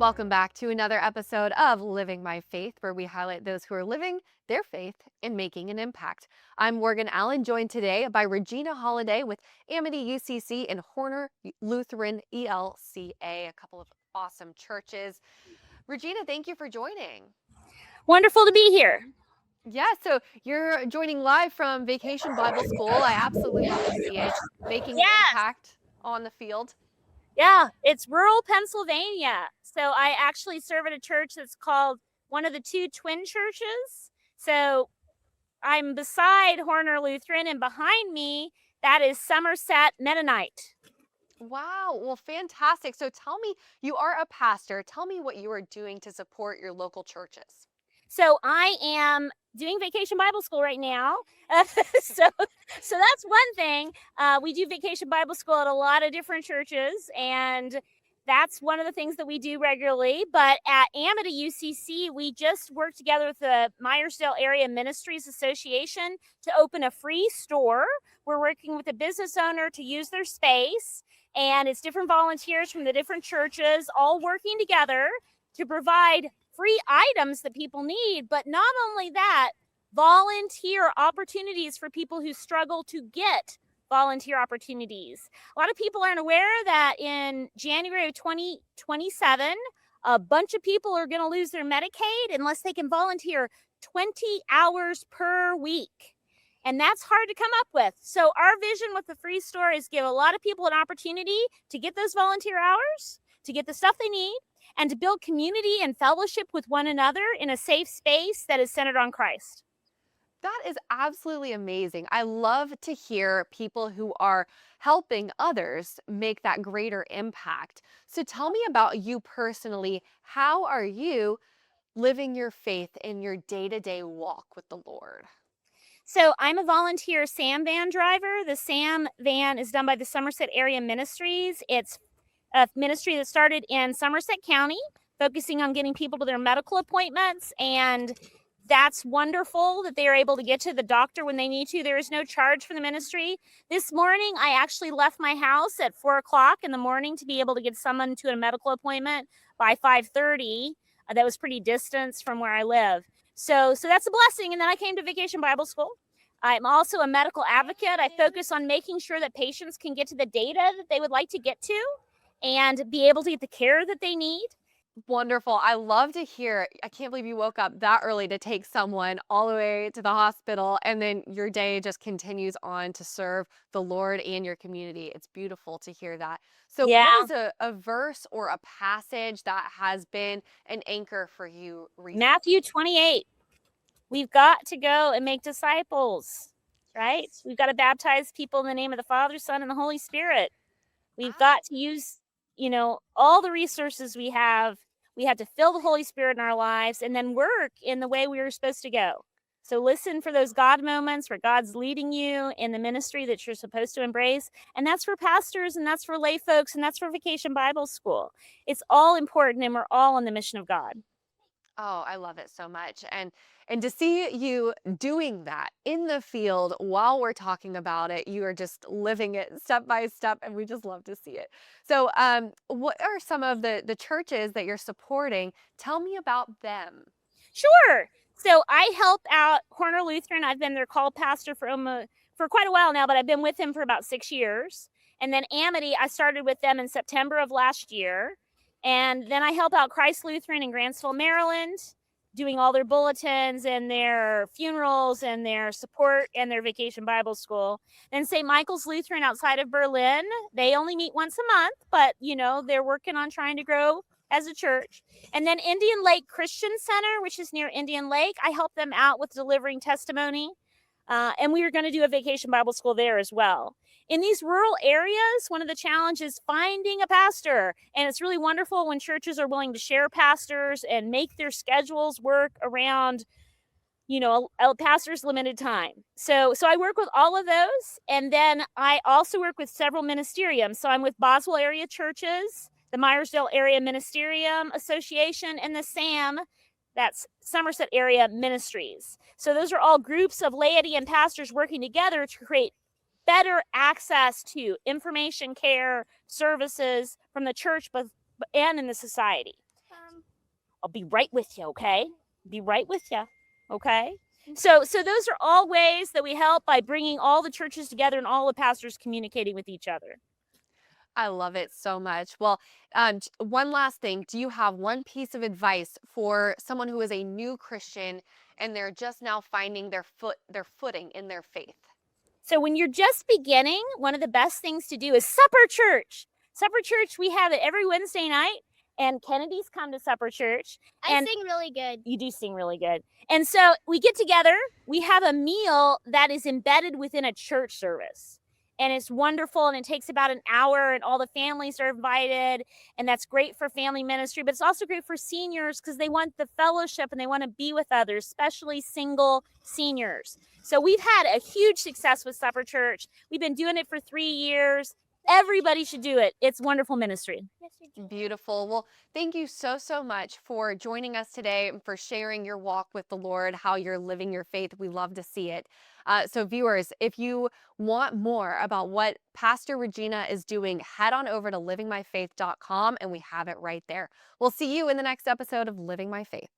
Welcome back to another episode of Living My Faith, where we highlight those who are living their faith and making an impact. I'm Morgan Allen, joined today by Regina Holliday with Amity UCC and Horner Lutheran ELCA, a couple of awesome churches. Regina, thank you for joining. Wonderful to be here. Yeah, so you're joining live from Vacation Bible School. I absolutely love to see it, making an impact on the field. Yeah, it's rural Pennsylvania. So I actually serve at a church that's called one of the two twin churches. So I'm beside Horner Lutheran, and behind me, that is Somerset Mennonite. Wow, well, fantastic. So tell me, you are a pastor. Tell me what you are doing to support your local churches. So I am doing Vacation Bible School right now. So that's one thing. We do Vacation Bible School at a lot of different churches, and that's one of the things that we do regularly. But at Amity UCC, we just worked together with the Myersdale Area Ministries Association to open a free store. We're working with a business owner to use their space, and it's different volunteers from the different churches all working together to provide free items that people need. But not only that, volunteer opportunities for people who struggle to get volunteer opportunities. A lot of people aren't aware that in January of 2027, a bunch of people are going to lose their Medicaid unless they can volunteer 20 hours per week. And that's hard to come up with. So our vision with the free store is give a lot of people an opportunity to get those volunteer hours, to get the stuff they need, and to build community and fellowship with one another in a safe space that is centered on Christ. That is absolutely amazing. I love to hear people who are helping others make that greater impact. So tell me about you personally. How are you living your faith in your day-to-day walk with the Lord? So I'm a volunteer SAM van driver. The SAM van is done by the Somerset Area Ministries. It's a ministry that started in Somerset County, focusing on getting people to their medical appointments. And that's wonderful that they are able to get to the doctor when they need to. There is no charge for the ministry. This morning, I actually left my house at 4 o'clock in the morning to be able to get someone to a medical appointment by 5:30. That was pretty distant from where I live. So that's a blessing. And then I came to Vacation Bible School. I'm also a medical advocate. I focus on making sure that patients can get to the data that they would like to get to and be able to get the care that they need. Wonderful. I love to hear. I can't believe you woke up that early to take someone all the way to the hospital, and then your day just continues on to serve the Lord and your community. It's beautiful to hear that. So Yeah. what is a verse or a passage that has been an anchor for you recently? Matthew 28. We've got to go and make disciples, right? We've got to baptize people in the name of the Father, Son, and the Holy Spirit. We've got to use, all the resources we have. We have to fill the Holy Spirit in our lives and then work in the way we were supposed to go. So listen for those God moments where God's leading you in the ministry that you're supposed to embrace. And that's for pastors, and that's for lay folks, and that's for Vacation Bible School. It's all important, and we're all on the mission of God. Oh, I love it so much. And to see you doing that in the field while we're talking about it, you are just living it step by step, and we just love to see it. So what are some of the churches that you're supporting? Tell me about them. Sure. So I help out Horner Lutheran. I've been their call pastor for quite a while now, but I've been with him for about 6 years. And then Amity, I started with them in September of last year. And then I help out Christ Lutheran in Grantsville, Maryland, doing all their bulletins and their funerals and their support and their Vacation Bible School. Then St. Michael's Lutheran outside of Berlin. They only meet once a month, but, they're working on trying to grow as a church. And then Indian Lake Christian Center, which is near Indian Lake. I help them out with delivering testimony. And we are going to do a Vacation Bible School there as well. In these rural areas, one of the challenges is finding a pastor. And it's really wonderful when churches are willing to share pastors and make their schedules work around, a pastor's limited time. So I work with all of those. And then I also work with several ministeriums. So I'm with Boswell area churches, the Myersdale Area Ministerium Association, and the SAM, that's Somerset Area Ministries. So those are all groups of laity and pastors working together to create better access to information, care, services from the church and in the society. I'll be right with you, okay? Be right with you, okay? So those are all ways that we help by bringing all the churches together and all the pastors communicating with each other. I love it so much. Well, one last thing. Do you have one piece of advice for someone who is a new Christian and they're just now finding their footing in their faith? So when you're just beginning, one of the best things to do is supper church. Supper church, we have it every Wednesday night, and Kennedy's come to supper church. I And sing really good. you do sing really good. And so we get together, we have a meal that is embedded within a church service. And it's wonderful, and it takes about an hour, and all the families are invited, and that's great for family ministry, but it's also great for seniors because they want the fellowship and they want to be with others, especially single seniors. So we've had a huge success with Supper Church. We've been doing it for 3 years. Everybody should do it. It's wonderful ministry. Beautiful. Well, thank you so much for joining us today and for sharing your walk with the Lord, how you're living your faith. We love to see it. So viewers, if you want more about what Pastor Regina is doing, head on over to livingmyfaith.com and we have it right there. We'll see you in the next episode of Living My Faith.